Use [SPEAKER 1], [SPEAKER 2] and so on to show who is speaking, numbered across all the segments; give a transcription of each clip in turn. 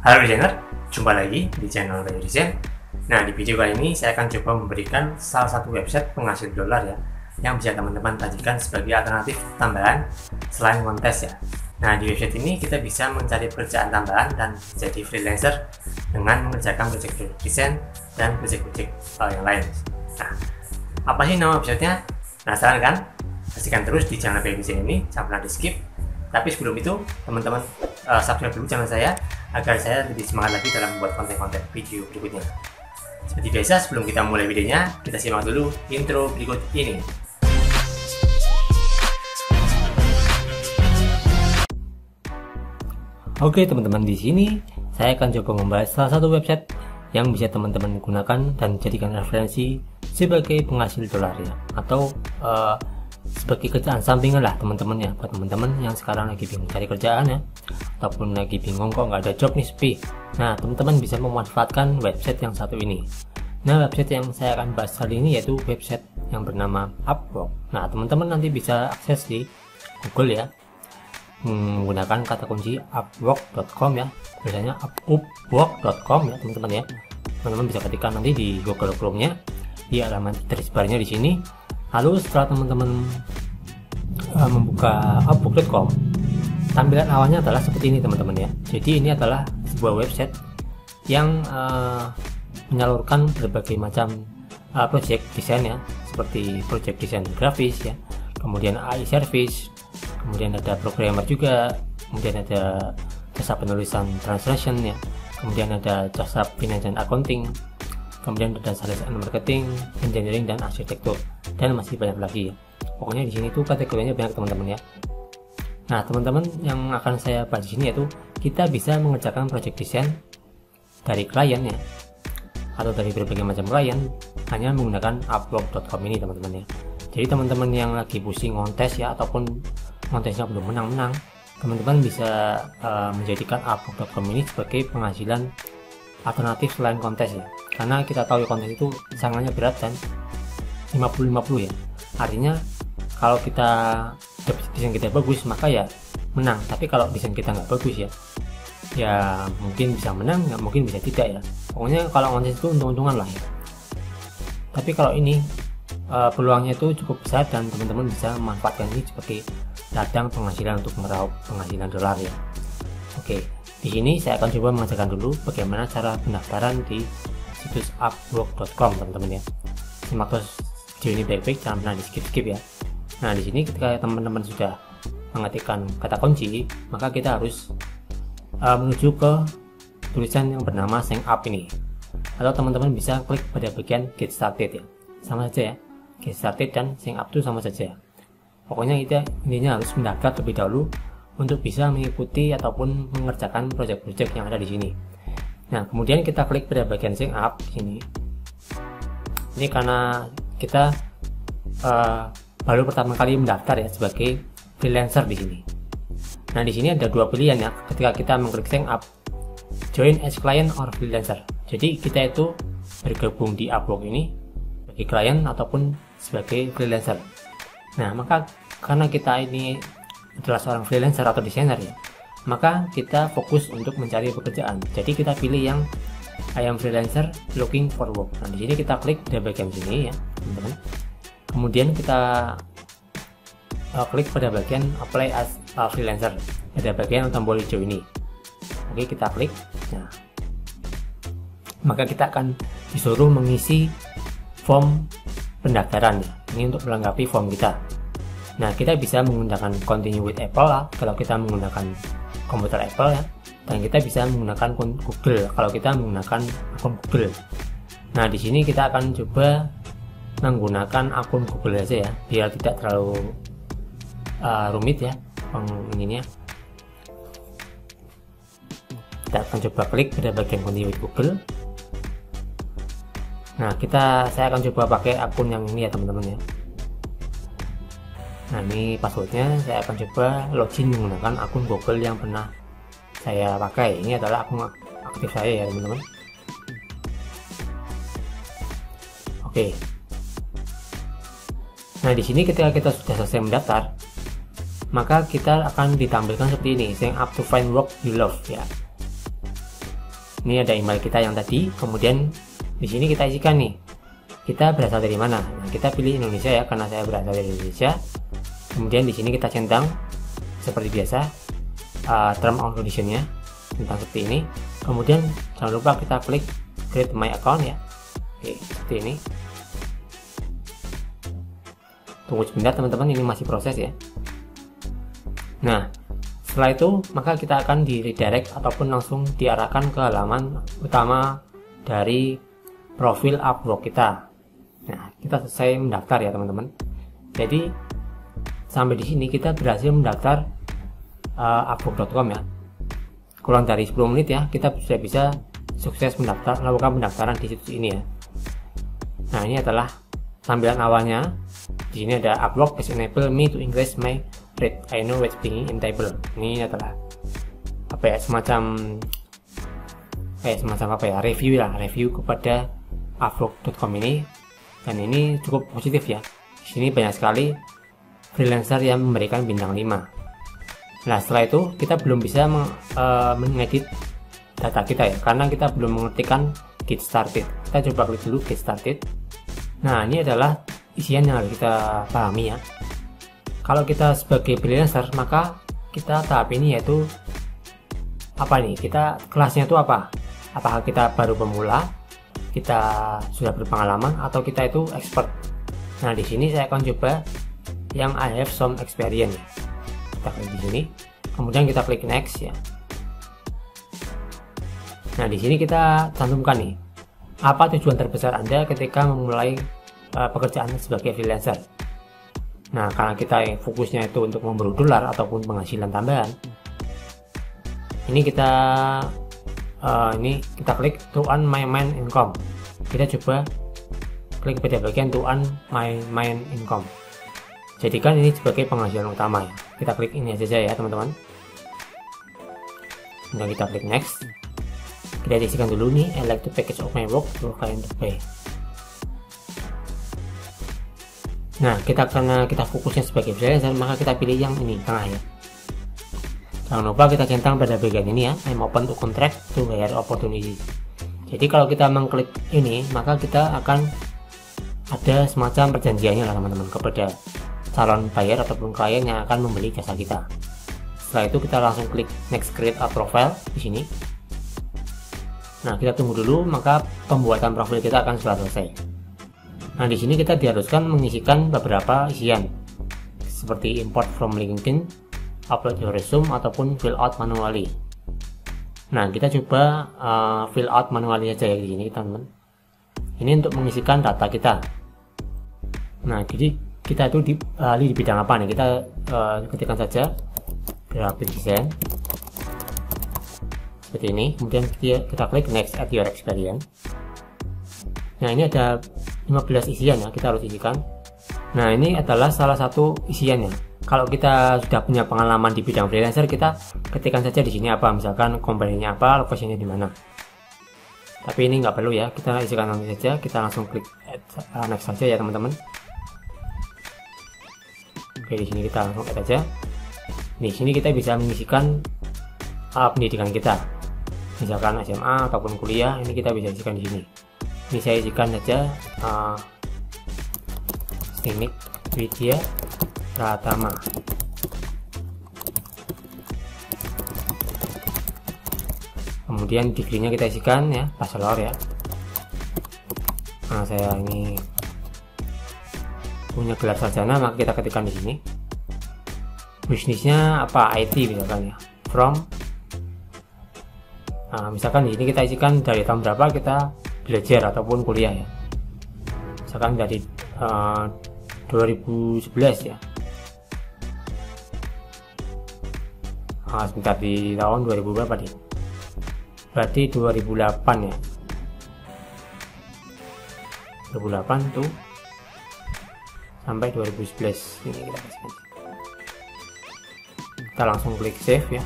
[SPEAKER 1] Halo desainer, jumpa lagi di channel Bayu Desain. Nah, di video kali ini saya akan coba memberikan salah satu website penghasil dolar ya, yang bisa teman-teman sajikan sebagai alternatif tambahan selain kontes ya. Nah, di website ini kita bisa mencari pekerjaan tambahan dan jadi freelancer dengan mengerjakan proyek-proyek desain dan proyek-proyek yang lain. Nah, apa sih nama websitenya? Penasaran kan? Saksikan terus di channel Bayu Desain ini, jangan pernah di skip. Tapi sebelum itu, teman-teman subscribe dulu channel saya agar saya lebih semangat lagi dalam membuat konten-konten video berikutnya. Seperti biasa, sebelum kita mulai videonya, kita simak dulu intro berikut ini. Oke teman-teman, di sini saya akan coba membahas salah satu website yang bisa teman-teman gunakan dan jadikan referensi sebagai penghasil dolar ya, atau sebagai kerjaan sampingan lah teman-teman ya, buat teman-teman yang sekarang lagi bingung cari kerjaan ya, ataupun lagi bingung kok nggak ada job nih, sepi. Nah, teman-teman bisa memanfaatkan website yang satu ini. Nah, website yang saya akan bahas kali ini yaitu website yang bernama Upwork. Nah, teman-teman nanti bisa akses di Google ya, menggunakan kata kunci upwork.com ya, biasanya upwork.com ya teman-teman ya. Teman-teman bisa ketikkan nanti di Google Chrome-nya di alamat garis barnya di sini. Lalu setelah teman-teman membuka upwork.com, tampilan awalnya adalah seperti ini teman-teman ya. Jadi ini adalah sebuah website yang menyalurkan berbagai macam project desain ya, seperti project desain grafis ya, kemudian AI service, kemudian ada programmer juga, kemudian ada jasa penulisan translation ya, kemudian ada jasa finance and accounting, kemudian ada sales and marketing, engineering dan arsitektur, dan masih banyak lagi ya. Pokoknya di sini tuh kategorinya banyak teman-teman ya. Nah, teman-teman yang akan saya bahas di sini yaitu kita bisa mengerjakan project desain dari klien ya, atau dari berbagai macam klien hanya menggunakan upwork.com ini teman-teman ya. Jadi teman-teman yang lagi pusing kontes ya, ataupun kontesnya belum menang-menang, teman-teman bisa menjadikan upwork.com ini sebagai penghasilan alternatif selain kontes ya. Karena kita tahu kontes itu sangatnya berat dan 50-50 ya. Artinya kalau kita desain kita bagus maka ya menang, tapi kalau desain kita nggak bagus ya mungkin bisa menang, nggak mungkin bisa tidak ya. Pokoknya kalau kontes itu untung-untungan lah ya. Tapi kalau ini peluangnya itu cukup besar dan teman-teman bisa memanfaatkan ini sebagai ladang penghasilan untuk meraup penghasilan dolar ya. Oke, di sini saya akan coba mengajarkan dulu bagaimana cara pendaftaran di situs upwork.com teman-teman ya. Simak terus video ini baik-baik, jangan pernah di skip-skip ya. Nah, di sini ketika teman-teman sudah mengetikkan kata kunci, maka kita harus menuju ke tulisan yang bernama sign up ini. Atau teman-teman bisa klik pada bagian get started ya. Sama saja ya. Get started dan sign up itu sama saja. Pokoknya kita intinya harus mendaftar terlebih dahulu untuk bisa mengikuti ataupun mengerjakan proyek-proyek yang ada di sini. Nah, kemudian kita klik pada bagian sign up di sini. Ini karena kita baru pertama kali mendaftar ya sebagai freelancer di sini. Nah, di sini ada dua pilihan ya ketika kita mengklik sign up, join as client or freelancer. Jadi kita itu bergabung di Upwork ini sebagai klien ataupun sebagai freelancer. Nah, maka karena kita ini adalah seorang freelancer atau desainer ya, maka kita fokus untuk mencari pekerjaan. Jadi kita pilih yang I am freelancer looking for work. Nah, di sini kita klik di bagian sini ya, teman-teman. Kemudian kita klik pada bagian apply as a freelancer. Ada bagian tombol hijau ini. Oke, kita klik. Nah, maka kita akan disuruh mengisi form pendaftaran ya. Ini untuk melengkapi form kita. Nah, kita bisa menggunakan continue with Apple lah kalau kita menggunakan komputer Apple ya, dan kita bisa menggunakan Google kalau kita menggunakan akun Google. Nah, di sini kita akan coba menggunakan akun Google aja ya, biar tidak terlalu rumit ya ininya. Kita akan coba klik pada bagian continue with Google. Nah, saya akan coba pakai akun yang ini ya teman-teman ya. Nah, ini passwordnya. Saya akan coba login menggunakan akun Google yang pernah saya pakai. Ini adalah akun aktif saya ya teman-teman. Oke. Nah, di sini ketika kita sudah selesai mendaftar, maka kita akan ditampilkan seperti ini, sign up to find work you love ya. Ini ada email kita yang tadi, kemudian di sini kita isikan nih, kita berasal dari mana. Nah, kita pilih Indonesia ya, karena saya berasal dari Indonesia. Kemudian di sini kita centang seperti biasa term and conditionnya, tentang seperti ini. Kemudian jangan lupa kita klik create my account ya. Oke, seperti ini. Tunggu sebentar teman-teman, ini masih proses ya. Nah, setelah itu maka kita akan di redirect ataupun langsung diarahkan ke halaman utama dari profil Upwork kita. Nah, kita selesai mendaftar ya teman-teman. Jadi sampai di sini kita berhasil mendaftar upwork.com ya. Kurang dari 10 menit ya, kita sudah bisa sukses melakukan pendaftaran di situs ini ya. Nah, ini adalah tampilan awalnya. Di sini ada Upwork has enable me to increase my rate. I know what's being in table. Ini adalah apa ya, semacam review kepada Upwork.com ini, dan ini cukup positif ya. Di sini banyak sekali freelancer yang memberikan bintang 5. Nah, setelah itu kita belum bisa mengedit data kita ya, karena kita belum mengetikkan get started. Kita coba klik dulu get started. Nah, ini adalah isian yang harus kita pahami ya. Kalau kita sebagai freelancer, maka kita tahap ini yaitu apa nih? Kita kelasnya itu apa? Apakah kita baru pemula, kita sudah berpengalaman, atau kita itu expert? Nah, di sini saya akan coba yang I have some experience. Kita klik di sini, kemudian kita klik next ya. Nah, di sini kita cantumkan nih, apa tujuan terbesar Anda ketika memulai pekerjaan sebagai freelancer. Nah, karena kita fokusnya itu untuk memburu dolar ataupun penghasilan tambahan, ini kita klik to earn my main income. Kita coba klik pada bagian to earn my main income. Jadikan ini sebagai penghasilan utama ya. Kita klik ini saja ya teman-teman. Kemudian kita klik next. Kita isikan dulu nih, I like to package of my work to client to pay. Nah, karena kita fokusnya sebagai freelancer, maka kita pilih yang ini, tengah ya. Jangan lupa kita centang pada bagian ini ya, I'm open to contract to hire opportunities. Jadi kalau kita mengklik ini, maka kita akan ada semacam perjanjiannya lah teman-teman, kepada calon buyer ataupun klien yang akan membeli jasa kita. Setelah itu kita langsung klik next, create a profile di sini. Nah, kita tunggu dulu, maka pembuatan profil kita akan sudah selesai. Nah, di sini kita diharuskan mengisikan beberapa isian seperti import from LinkedIn, upload your resume, ataupun fill out manually. Nah, kita coba fill out manually aja ya di sini teman-teman. Ini untuk mengisikan data kita. Nah, jadi kita itu di bidang apa nih? Kita ketikkan saja graphic design seperti ini, kemudian kita klik next, add your experience. Nah, ini ada 15 isian ya, kita harus isikan. Nah, ini adalah salah satu isiannya. Kalau kita sudah punya pengalaman di bidang freelancer, kita ketikkan saja di sini apa, misalkan company-nya apa, lokasinya di mana. Tapi ini nggak perlu ya, kita isikan nanti saja. Kita langsung klik next saja ya teman-teman. Oke, di sini kita langsung add aja. Di sini kita bisa mengisikan pendidikan kita, misalkan SMA ataupun kuliah. Ini kita bisa isikan di sini. Ini saya isikan saja Teknik Widya Pratama. Kemudian degree-nya kita isikan ya, bachelor ya. Nah, saya ini punya gelar sarjana, maka kita ketikkan di sini. Bisnisnya apa, IT misalkan ya. From misalkan di sini kita isikan dari tahun berapa kita belajar ataupun kuliah ya, misalkan dari 2011 ya. Sebentar, di tahun 2000 berapa nih, berarti 2008 ya, 2008 tuh sampai 2011. Ini kita kasihkan, kita langsung klik save ya.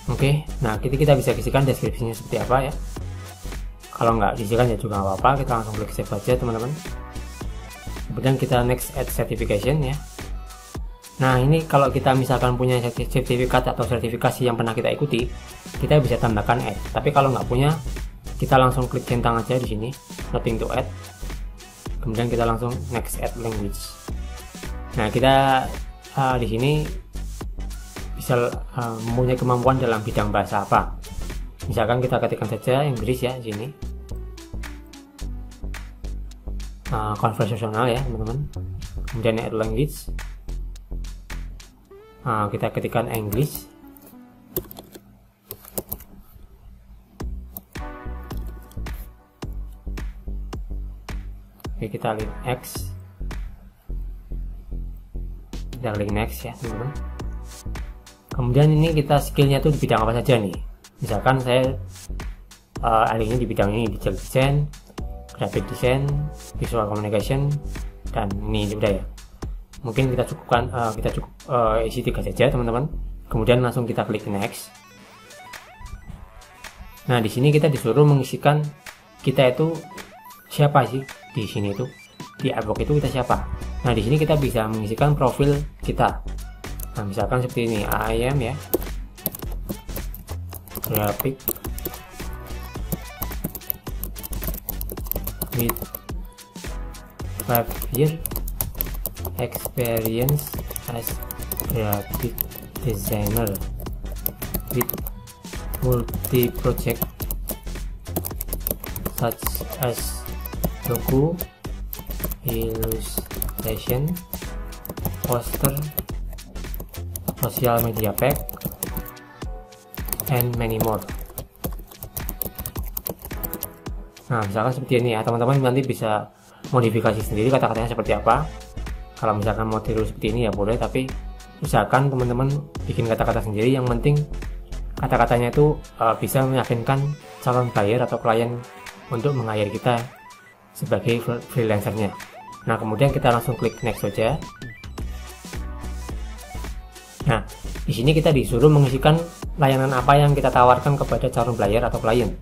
[SPEAKER 1] Oke, nah kita bisa isikan deskripsinya seperti apa ya. Kalau nggak diisikan ya juga nggak apa-apa, kita langsung klik save aja teman-teman. Kemudian kita next, add certification ya. Nah, ini kalau kita misalkan punya sertifikat atau sertifikasi yang pernah kita ikuti, kita bisa tambahkan add. Tapi kalau nggak punya, kita langsung klik centang aja di sini, nothing to add. Kemudian kita langsung next add language. Nah, kita di sini bisa mempunyai kemampuan dalam bidang bahasa apa. Misalkan kita ketikkan saja Inggris ya di sini. Konversasional ya, teman-teman. Kemudian add language. Kita ketikkan English. Oke, kita klik X. Kita klik next ya, teman-teman. Kemudian ini kita skillnya tuh di bidang apa saja nih. Misalkan saya ahlinya di bidang ini, digital design, graphic design, visual communication, dan ini udah ya. Mungkin kita cukupkan isi 3 saja, teman-teman. Kemudian langsung kita klik next. Nah, di sini kita disuruh mengisikan kita itu siapa sih di sini itu, di Upwork itu kita siapa. Nah, di sini kita bisa mengisikan profil kita. Nah, misalkan seperti ini, I am ya, graphic with 5 year experience as graphic designer with multi project such as logo, illustration, poster, social media pack, and many more. Nah, misalkan seperti ini ya, teman-teman nanti bisa modifikasi sendiri kata-katanya seperti apa. Kalau misalkan mau tiru seperti ini ya boleh, tapi usahakan teman-teman bikin kata-kata sendiri. Yang penting kata-katanya itu bisa meyakinkan calon buyer atau klien untuk meng-hire kita sebagai freelancernya. Nah, kemudian kita langsung klik next saja. Nah, di sini kita disuruh mengisikan layanan apa yang kita tawarkan kepada calon buyer atau klien.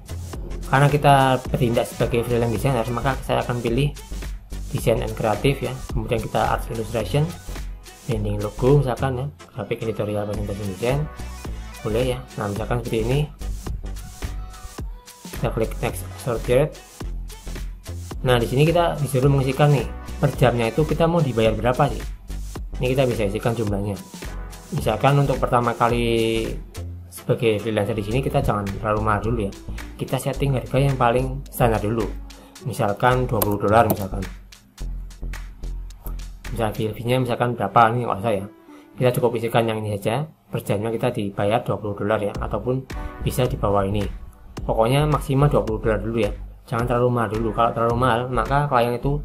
[SPEAKER 1] Karena kita bertindak sebagai freelance designer, maka saya akan pilih desain and kreatif ya, kemudian kita art illustration, branding logo misalkan ya, graphic editorial presentation design, boleh ya. Nah, misalkan seperti ini, kita klik next sorted. Nah, di sini kita disuruh mengisikan nih per jamnya itu kita mau dibayar berapa sih. Ini kita bisa isikan jumlahnya. Misalkan untuk pertama kali sebagai freelancer di sini kita jangan terlalu mahal dulu ya. Kita setting harga yang paling standar dulu. Misalkan $20 misalkan. Misalnya fee-nya misalkan berapa nih, nggak usah ya. Kita cukup isikan yang ini saja. Per jamnya kita dibayar $20 ya, ataupun bisa di bawah ini. Pokoknya maksimal $20 dulu ya. Jangan terlalu mahal dulu. Kalau terlalu mahal, maka klien itu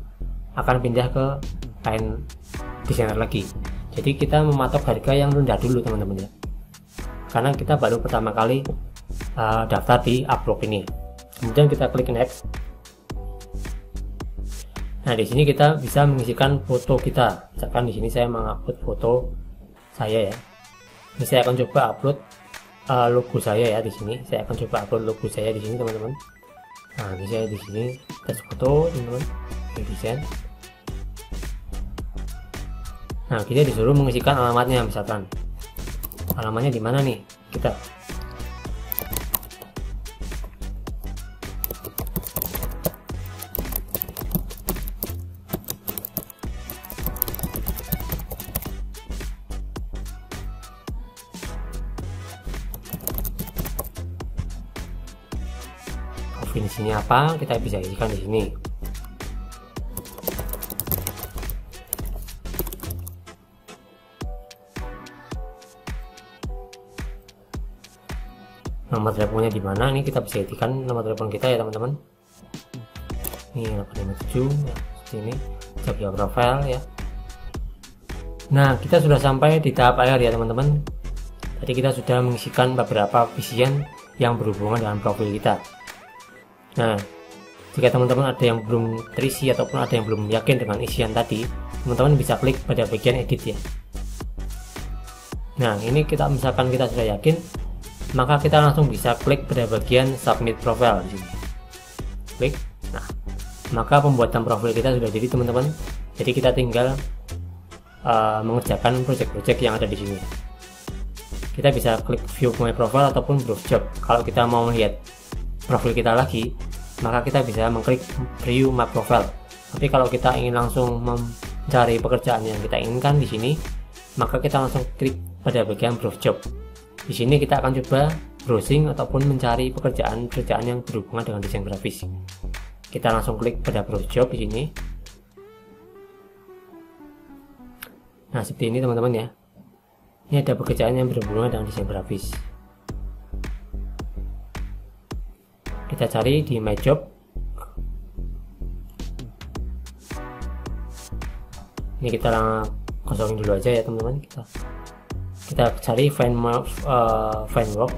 [SPEAKER 1] akan pindah ke lain desainer lagi. Jadi kita mematok harga yang rendah dulu, teman-teman ya. Karena kita baru pertama kali daftar di Upwork ini. Kemudian kita klik next. Nah, di sini kita bisa mengisikan foto kita. Misalkan di sini saya mengupload foto saya ya. Ini saya akan coba upload logo saya ya di sini. Saya akan coba upload logo saya di sini, teman-teman. Nah, ini saya di sini tes foto, teman-teman. Desain. Nah, kita disuruh mengisikan alamatnya, misalkan. Alamatnya di mana nih? Kita definisinya apa, kita bisa isikan di sini. Nomor teleponnya di mana nih, kita bisa isikan nomor telepon kita ya, teman-teman. Ini 857 ya, seperti ini. Job your profile ya. Nah, kita sudah sampai di tahap akhir ya, teman-teman. Tadi kita sudah mengisikan beberapa isian yang berhubungan dengan profil kita. Nah, jika teman-teman ada yang belum terisi ataupun ada yang belum yakin dengan isian tadi, teman-teman bisa klik pada bagian edit ya. Nah, ini kita misalkan kita sudah yakin, maka kita langsung bisa klik pada bagian submit profile di sini. Klik. Nah, maka pembuatan profil kita sudah jadi, teman-teman. Jadi kita tinggal mengerjakan project-project yang ada di sini. Kita bisa klik view my profile ataupun browse job. Kalau kita mau melihat profil kita lagi, maka kita bisa mengklik view my profile. Tapi kalau kita ingin langsung mencari pekerjaan yang kita inginkan di sini, maka kita langsung klik pada bagian browse job. Di sini kita akan coba browsing ataupun mencari pekerjaan yang berhubungan dengan desain grafis. Kita langsung klik pada browse job di sini. Nah, seperti ini teman-teman ya. Ini ada pekerjaan yang berhubungan dengan desain grafis. Kita cari di my job. Ini kita kosongin dulu aja ya teman-teman. Kita cari find work,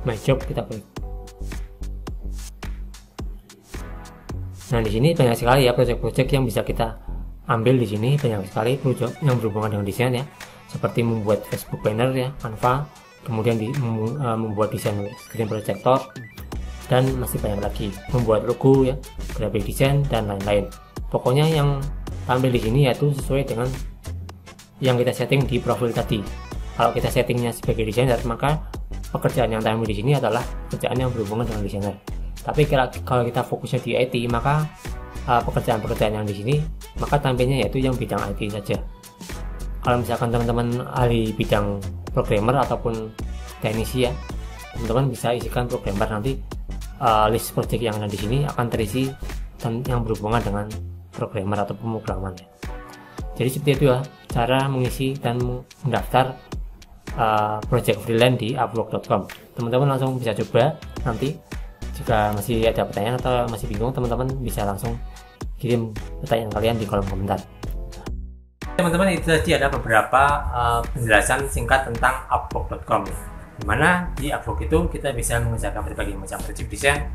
[SPEAKER 1] my job, kita klik. Nah, di sini banyak sekali ya project-project yang bisa kita ambil di sini, banyak sekali project yang berhubungan dengan desain ya, seperti membuat Facebook banner ya, Canva, kemudian membuat desain screen projector, dan masih banyak lagi, membuat logo ya, graphic design dan lain-lain. Pokoknya yang tampil di sini yaitu sesuai dengan yang kita setting di profil tadi. Kalau kita settingnya sebagai desainer, maka pekerjaan yang tampil di sini adalah pekerjaan yang berhubungan dengan desainer. Tapi kalau kita fokusnya di IT, maka pekerjaan-pekerjaan yang di sini maka tampilnya yaitu yang bidang IT saja. Kalau misalkan teman-teman ahli bidang programmer ataupun teknisi ya, teman-teman bisa isikan programmer, nanti list project yang ada di sini akan terisi dan yang berhubungan dengan programmer atau pemrograman ya. Jadi seperti itu ya cara mengisi dan mendaftar project freelance di upwork.com. Teman-teman langsung bisa coba. Nanti jika masih ada pertanyaan atau masih bingung, teman-teman bisa langsung kirim pertanyaan kalian di kolom komentar. Teman-teman, itu tadi ada beberapa penjelasan singkat tentang upwork.com, dimana di Upwork itu kita bisa mengerjakan berbagai macam project desain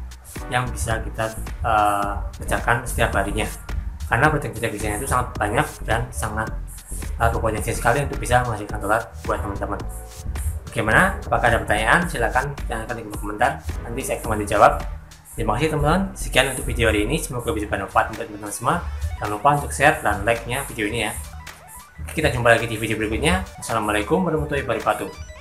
[SPEAKER 1] yang bisa kita kerjakan setiap harinya, karena project-project desain itu sangat banyak dan sangat berpotensi sekali untuk bisa menghasilkan dolar buat teman-teman. Bagaimana? Apakah ada pertanyaan? Silahkan tanyakan di kolom komentar, nanti saya akan dijawab. Terima kasih teman-teman, sekian untuk video hari ini, semoga bisa bermanfaat untuk teman-teman semua. Jangan lupa untuk share dan like-nya video ini ya. Kita jumpa lagi di video berikutnya. Assalamualaikum warahmatullahi wabarakatuh.